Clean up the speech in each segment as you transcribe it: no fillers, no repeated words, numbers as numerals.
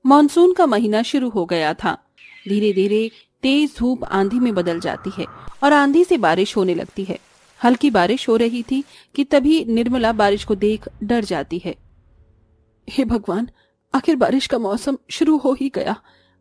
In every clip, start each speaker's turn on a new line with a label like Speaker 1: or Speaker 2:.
Speaker 1: Monsoon का महीना शुरू हो गया था। धीरे धीरे तेज धूप आंधी में बदल जाती है और आंधी से बारिश होने लगती है। हल्की बारिश हो रही थी कि तभी निर्मला बारिश को देख डर जाती है। हे भगवान, आखिर बारिश का मौसम शुरू हो ही गया।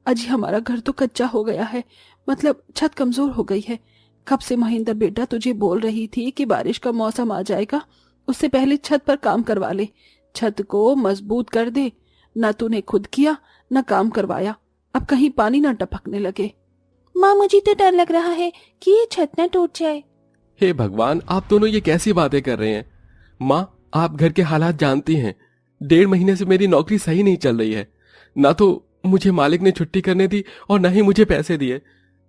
Speaker 1: अजी हमारा घर तो कच्चा हो गया है, मतलब छत कमजोर हो गई है। कब से महेंद्र बेटा तुझे बोल रही थी कि बारिश का मौसम आ जाएगा, उससे पहले छत पर काम करवा ले, छत को मजबूत कर दे। न तूने खुद किया न काम करवाया, अब कहीं पानी न टपकने लगे। माँ, मुझे तो डर लग रहा है कि ये छत न टूट जाए।
Speaker 2: हे भगवान, आप दोनों ये कैसी बातें कर रहे हैं। माँ, आप घर के हालात जानती हैं। 1.5 महीने से मेरी नौकरी सही नहीं चल रही है। ना तो मुझे मालिक ने छुट्टी करने दी और न ही मुझे पैसे दिए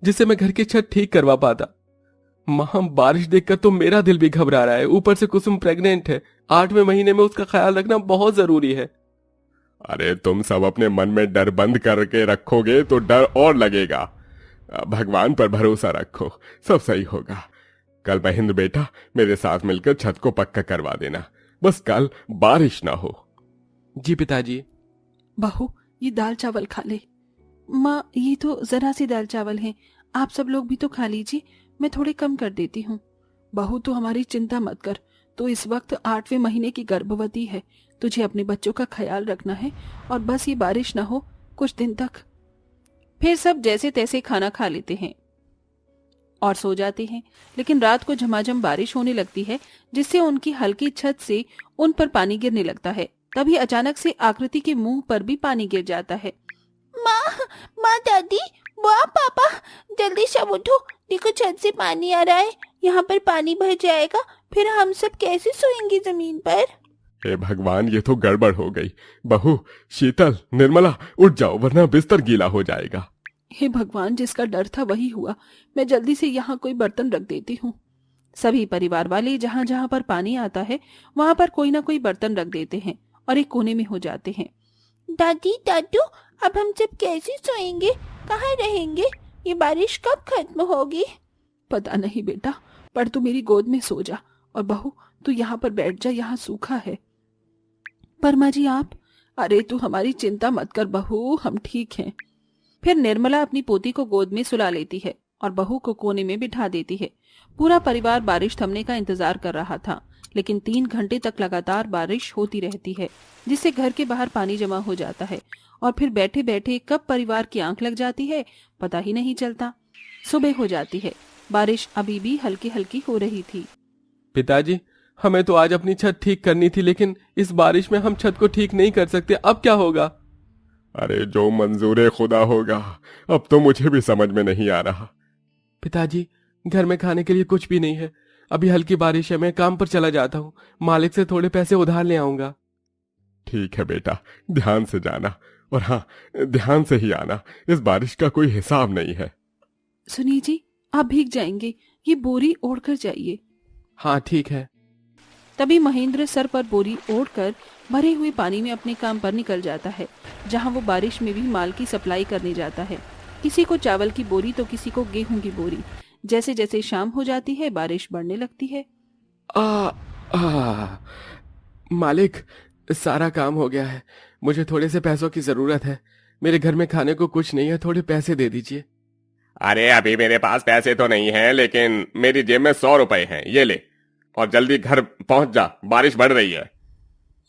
Speaker 2: जिससे मैं घर की छत ठीक करवा पाता। माँ, बारिश देखकर तो मेरा दिल भी घबरा रहा है। ऊपर से कुसुम प्रेग्नेंट है। 8वें महीने में उसका ख्याल रखना बहुत जरूरी है।
Speaker 3: अरे तुम सब अपने मन में डर बंद करके रखोगे तो डर और लगेगा। भगवान पर भरोसा रखो, सब सही होगा। कल महेंद्र बेटा मेरे साथ मिलकर छत को पक्का करवा देना, बस कल बारिश ना हो।
Speaker 2: जी पिताजी।
Speaker 1: बहू, ये दाल चावल खा ले। माँ, ये तो जरा सी दाल चावल हैं, आप सब लोग भी तो खा लीजिए, मैं थोड़े कम कर देती हूँ। बहू, तू हमारी चिंता मत कर, तो इस वक्त 8वें महीने की गर्भवती है। तुझे अपने बच्चों का ख्याल रखना है और बस ये बारिश ना हो कुछ दिन तक। फिर सब जैसे तैसे खाना खा लेते हैं और सो जाते हैं। लेकिन रात को झमाझम बारिश होने लगती है, जिससे उनकी हल्की छत से उन पर पानी गिरने लगता है। तभी अचानक से आकृति के मुंह पर भी पानी गिर जाता है। माँ, दादी, बुआ, पापा, जल्दी सब उठो, देखो छत से पानी आ रहा है, यहाँ पर पानी भर जाएगा, फिर हम सब कैसे सोएंगे जमीन पर।
Speaker 3: हे भगवान, ये तो गड़बड़ हो गई। बहू, शीतल, निर्मला, उठ जाओ वरना बिस्तर गीला हो जाएगा।
Speaker 1: हे भगवान, जिसका डर था वही हुआ। मैं जल्दी से यहाँ कोई बर्तन रख देती हूँ। सभी परिवार वाले जहाँ जहाँ पर पानी आता है वहाँ पर कोई ना कोई बर्तन रख देते हैं और एक कोने में हो जाते हैं। दादी, दादू, अब हम सब कैसे सोएंगे, कहाँ रहेंगे, ये बारिश कब खत्म होगी। पता नहीं बेटा, पर तू मेरी गोद में सो जा, और बहू तू यहाँ पर बैठ जा, यहाँ सूखा है। परमा जी आप? अरे तू हमारी चिंता मत कर बहू, हम ठीक हैं। फिर निर्मला अपनी पोती को गोद में सुला लेती है और बहू को कोने में बिठा देती है। पूरा परिवार बारिश थमने का इंतजार कर रहा था, लेकिन 3 घंटे तक लगातार बारिश होती रहती है, जिससे घर के बाहर पानी जमा हो जाता है और फिर बैठे बैठे कब परिवार की आंख लग जाती है पता ही नहीं चलता। सुबह हो जाती है, बारिश अभी भी हल्की हल्की हो रही थी।
Speaker 2: पिताजी, हमें तो आज अपनी छत ठीक करनी थी, लेकिन इस बारिश में हम छत को ठीक नहीं कर सकते। अब क्या होगा?
Speaker 3: अरे जो मंजूर खुदा होगा, अब तो मुझे भी समझ में नहीं आ रहा।
Speaker 2: पिताजी, घर में खाने के लिए कुछ भी नहीं है। अभी हल्की बारिश है, मैं काम पर चला जाता हूँ, मालिक से थोड़े पैसे उधार ले आऊंगा।
Speaker 3: ठीक है बेटा, ध्यान से जाना, और हाँ, ध्यान से ही आना, इस बारिश का कोई हिसाब नहीं है।
Speaker 1: सुनिए जी, आप भीग जाएंगे, ये बोरी ओढ़कर जाइए।
Speaker 2: हाँ ठीक है।
Speaker 1: तभी महेंद्र सर पर बोरी ओढ़कर भरे हुए पानी में अपने काम पर निकल जाता है, जहां वो बारिश में भी माल की सप्लाई करने जाता है। किसी को चावल की बोरी तो किसी को गेहूं की बोरी। जैसे जैसे शाम हो जाती है बारिश बढ़ने लगती है।
Speaker 2: मालिक, सारा काम हो गया है, मुझे थोड़े से पैसों की जरूरत है। मेरे घर में खाने को कुछ नहीं है, थोड़े पैसे दे दीजिए।
Speaker 3: अरे अभी मेरे पास पैसे तो नहीं है, लेकिन मेरी जेब में 100 रुपए हैं, ये ले, और जल्दी घर पहुंच जा, बारिश बढ़ रही है।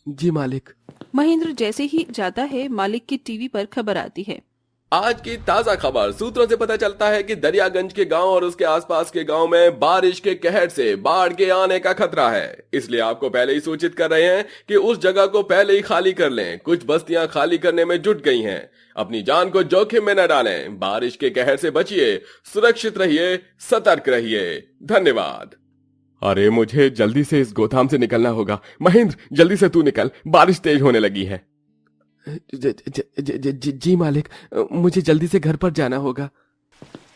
Speaker 2: जी मालिक।
Speaker 1: महेंद्र जैसे ही जाता है, मालिक की टीवी पर खबर आती है।
Speaker 2: आज की ताजा खबर। सूत्रों से पता चलता है कि दरियागंज के गांव और उसके आसपास के गांव में बारिश के कहर से बाढ़ के आने का खतरा है। इसलिए आपको पहले ही सूचित कर रहे हैं कि उस जगह को पहले ही खाली कर लें। कुछ बस्तियां खाली करने में जुट गई हैं। अपनी जान को जोखिम में न डालें। बारिश के कहर से बचिए, सुरक्षित रहिए, सतर्क रहिए। धन्यवाद।
Speaker 3: अरे मुझे जल्दी से इस गोदाम से निकलना होगा। महेंद्र, जल्दी से तू निकल, बारिश तेज होने लगी है।
Speaker 2: जी मालिक, मुझे जल्दी से घर पर जाना होगा।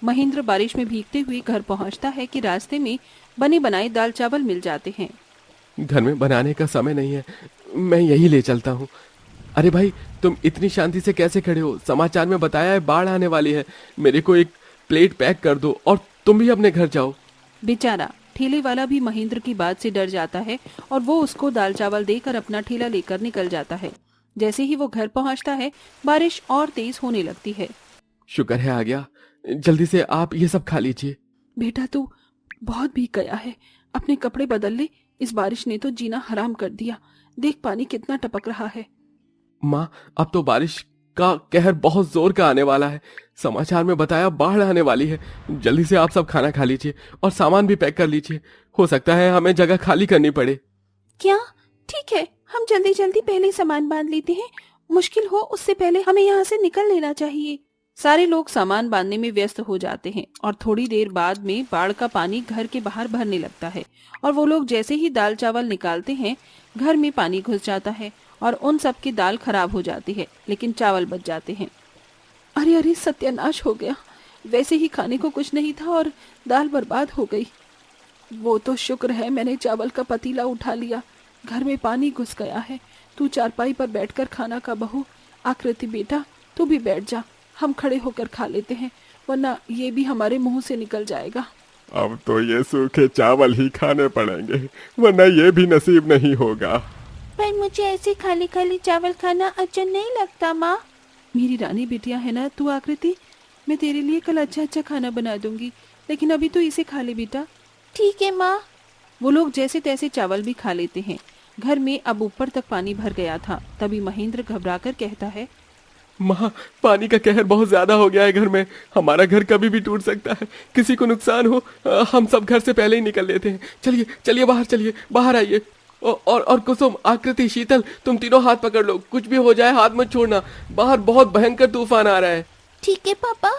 Speaker 1: महेंद्र बारिश में भीगते हुए घर पहुंचता है कि रास्ते में बने बनाए दाल चावल मिल जाते हैं।
Speaker 2: घर में बनाने का समय नहीं है, मैं यही ले चलता हूँ। अरे भाई, तुम इतनी शांति से कैसे खड़े हो? समाचार में बताया है बाढ़ आने वाली है। मेरे को एक प्लेट पैक कर दो और तुम भी अपने घर जाओ।
Speaker 1: बेचारा ठेले वाला भी महेंद्र की बात से डर जाता है और वो उसको दाल चावल देकर अपना ठेला लेकर निकल जाता है। जैसे ही वो घर पहुंचता है बारिश और तेज होने लगती है।
Speaker 2: शुक्र है आ गया। जल्दी से आप ये सब खा लीजिए।
Speaker 1: बेटा तू बहुत भीग गया है, अपने कपड़े बदल ले, इस बारिश ने तो जीना हराम कर दिया। देख पानी कितना टपक रहा है।
Speaker 2: माँ अब तो बारिश का कहर बहुत जोर का आने वाला है। समाचार में बताया बाढ़ आने वाली है। जल्दी से आप सब खाना खा लीजिए और सामान भी पैक कर लीजिए। हो सकता है हमें जगह खाली करनी पड़े।
Speaker 1: क्या? ठीक है, हम जल्दी जल्दी पहले सामान बांध लेते हैं। मुश्किल हो उससे पहले हमें यहाँ से निकल लेना चाहिए। सारे लोग सामान बांधने में व्यस्त हो जाते हैं और थोड़ी देर बाद में बाढ़ का पानी घर के बाहर भरने लगता है और वो लोग जैसे ही दाल चावल निकालते हैं घर में पानी घुस जाता है और उन सब की दाल खराब हो जाती है, लेकिन चावल बच जाते हैं। अरे अरे सत्यानाश हो गया, वैसे ही खाने को कुछ नहीं था और दाल बर्बाद हो गई। वो तो शुक्र है मैंने चावल का पतीला उठा लिया, घर में पानी घुस गया है। तू चारपाई पर बैठकर खाना का बहू। आकृति बेटा तू भी बैठ जा, हम खड़े होकर खा लेते हैं, वरना ये भी हमारे मुंह से निकल जाएगा।
Speaker 3: अब तो ये सूखे चावल ही खाने पड़ेंगे, वरना ये भी नसीब नहीं होगा।
Speaker 1: पर मुझे ऐसे खाली खाली चावल खाना अच्छा नहीं लगता माँ। मेरी रानी बिटिया है ना तू आकृति, मैं तेरे लिए कल अच्छा अच्छा खाना बना दूंगी, लेकिन अभी तो इसे खा ले बेटा। ठीक है माँ। वो लोग जैसे तैसे चावल भी खा लेते हैं। घर में अब ऊपर तक पानी भर गया था। तभी महेंद्र घबराकर कहता है,
Speaker 2: माँ पानी का कहर बहुत ज्यादा हो गया है घर में। हमारा घर कभी भी टूट सकता है, किसी को नुकसान हो। हम सब घर से पहले ही निकल लेते हैं। चलिए चलिए बाहर, चलिए बाहर आइए। और कुसुम, आकृति, शीतल, तुम तीनों हाथ पकड़ लो। कुछ भी हो जाए हाथ मत छोड़ना, बाहर बहुत भयंकर तूफान आ रहा है।
Speaker 1: ठीक है पापा।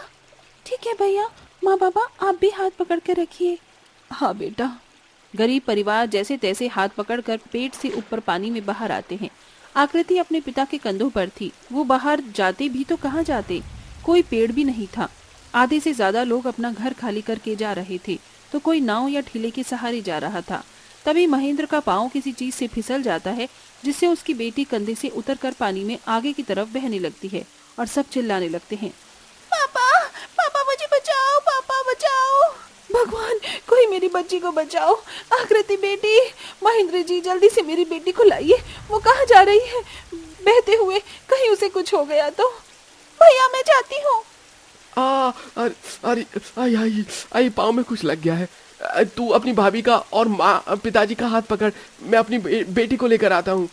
Speaker 1: ठीक है भैया। माँ बाबा आप भी हाथ पकड़ कर रखिए। हाँ बेटा। गरीब परिवार जैसे तैसे हाथ पकड़कर पेट से ऊपर पानी में बाहर आते हैं। आकृति अपने पिता के कंधों पर थी। वो बाहर जाते भी तो कहाँ जाते, कोई पेड़ भी नहीं था। आधे से ज्यादा लोग अपना घर खाली करके जा रहे थे, तो कोई नाव या ठेले के सहारे जा रहा था। तभी महेंद्र का पाँव किसी चीज से फिसल जाता है, जिससे उसकी बेटी कंधे से उतरकर पानी में आगे की तरफ बहने लगती है और सब चिल्लाने लगते हैं, पापा पापा मुझे बचाओ, पापा बचाओ, भगवान कोई मेरी बच्ची को बचाओ। आकृति बेटी, महेंद्र जी जल्दी से मेरी बेटी को लाइए, वो कहाँ जा रही है बहते हुए, कहीं उसे कुछ हो गया तो। भैया मैं जाती हूँ।
Speaker 2: अरे आई आई आई पाँव में कुछ लग गया है। तू अपनी भाभी का और माँ पिताजी का हाथ पकड़, मैं अपनी बेटी को लेकर आता हूँ।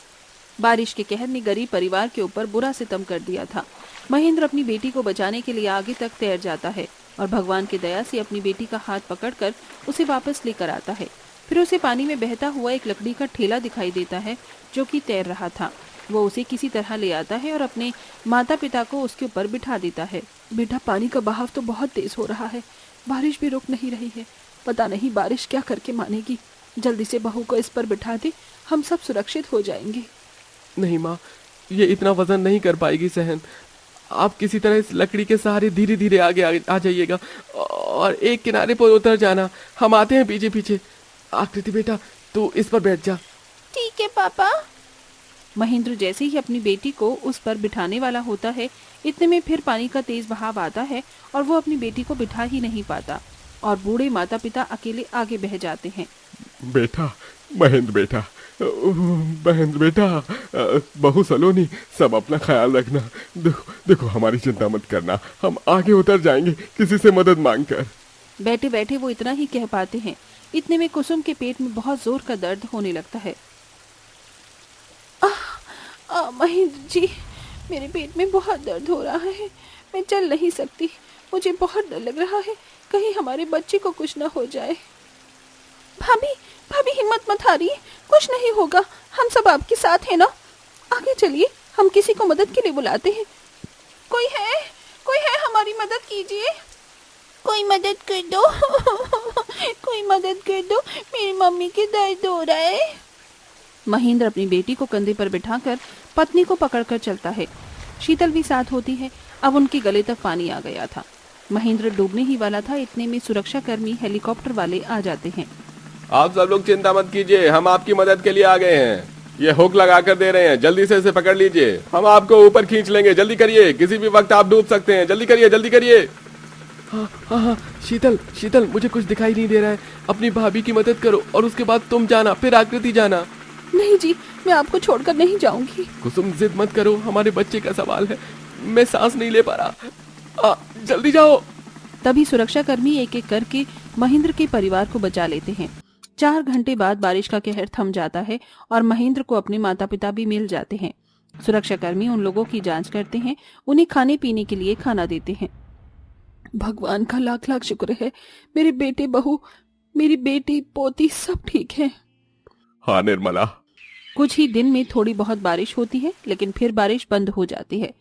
Speaker 2: बारिश के कहर ने गरीब परिवार के ऊपर बुरा सितम कर दिया था। महेंद्र अपनी बेटी को बचाने के लिए आगे तक तैर जाता है और भगवान की दया से अपनी बेटी का हाथ पकड़कर उसे वापस लेकर आता है। फिर उसे पानी में बहता हुआ एक लकड़ी का ठेला दिखाई देता है जो कि तैर रहा था। वो उसे किसी तरह ले आता है और अपने माता पिता को उसके ऊपर बिठा देता है। बेटा पानी का बहाव तो बहुत तेज हो रहा है, बारिश भी रुक नहीं रही है, पता नहीं बारिश क्या करके मानेगी। जल्दी से बहू को इस पर बिठा दे, हम सब सुरक्षित हो जाएंगे। नहीं माँ, ये इतना वजन नहीं कर पाएगी सहन। आप किसी तरह इस लकड़ी के सहारे धीरे धीरे आगे आ जाइएगा और एक किनारे पर उतर जाना, हम आते हैं पीछे पीछे। आकृति बेटा तू इस पर बैठ जा। ठीक है पापा। महेंद्र जैसे ही अपनी बेटी को उस पर बिठाने वाला होता है, इतने में फिर पानी का तेज बहाव आता है और वो अपनी बेटी को बिठा ही नहीं पाता और बूढ़े माता पिता अकेले आगे बह जाते हैं।
Speaker 3: बेटा, महेंद्र बेटा, महेंद्र बेटा, बहू सलोनी, सब अपना ख्याल रखना। देखो देखो हमारी चिंता मत करना, हम आगे उतर जाएंगे किसी से मदद मांगकर।
Speaker 1: बैठे बैठे वो इतना ही कह पाते हैं, इतने में कुसुम के पेट में बहुत जोर का दर्द होने लगता है। महेंद्र जी, मेरे पेट में बहुत दर्द हो रहा है, मैं चल नहीं सकती, मुझे बहुत डर लग रहा है, कहीं हमारे बच्चे को कुछ न हो जाए। भाभी भाभी हिम्मत मत हारिए, कुछ नहीं होगा, हम सब आपके साथ हैं ना। आगे चलिए, हम किसी को मदद के लिए बुलाते हैं। कोई है हमारी मदद कीजिए, कोई मदद कर दो कोई मदद कर दो, मेरी मम्मी के दर्द हो रहा है। महेंद्र अपनी बेटी को कंधे पर बिठाकर पत्नी को पकड़कर चलता है। शीतल भी साथ होती है। अब उनके गले तक पानी आ गया था। महेंद्र डूबने ही वाला था, इतने में सुरक्षा कर्मी हेलीकॉप्टर वाले आ जाते हैं।
Speaker 3: आप सब लोग चिंता मत कीजिए, हम आपकी मदद के लिए आ गए हैं। ये हुक लगा कर दे रहे हैं, जल्दी से इसे पकड़ लीजिए, हम आपको ऊपर खींच लेंगे। जल्दी करिए, किसी भी वक्त आप डूब सकते हैं। जल्दी करिए, जल्दी करिए।
Speaker 2: हाँ, शीतल मुझे कुछ दिखाई नहीं दे रहा है। अपनी भाभी की मदद करो और उसके बाद तुम जाना, फिर आकृति जाना।
Speaker 1: नहीं जी, मैं आपको छोड़कर नहीं जाऊंगी।
Speaker 2: कुसुम जिद मत करो, हमारे बच्चे का सवाल है, मैं सांस नहीं ले पा रहा, जल्दी जाओ।
Speaker 1: तभी सुरक्षाकर्मी एक एक करके महेंद्र के परिवार को बचा लेते हैं। 4 घंटे बाद बारिश का कहर थम जाता है और महेंद्र को अपने माता पिता भी मिल जाते हैं। सुरक्षाकर्मी उन लोगों की जांच करते हैं, उन्हें खाने पीने के लिए खाना देते हैं। भगवान का लाख लाख शुक्र है, मेरे बेटे बहू, मेरी बेटी पोती सब ठीक है।
Speaker 3: हाँ निर्मला।
Speaker 1: कुछ ही दिन में थोड़ी बहुत बारिश होती है, लेकिन फिर बारिश बंद हो जाती है।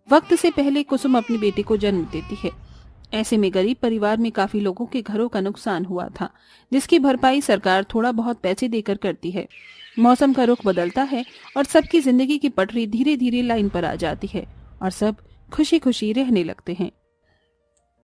Speaker 1: वक्त से पहले कुसुम अपनी बेटी को जन्म देती है। ऐसे में गरीब परिवार में काफी लोगों के घरों का नुकसान हुआ था, जिसकी भरपाई सरकार थोड़ा बहुत पैसे देकर करती है। मौसम का रुख बदलता है और सबकी जिंदगी की पटरी धीरे धीरे लाइन पर आ जाती है और सब खुशी खुशी रहने लगते हैं।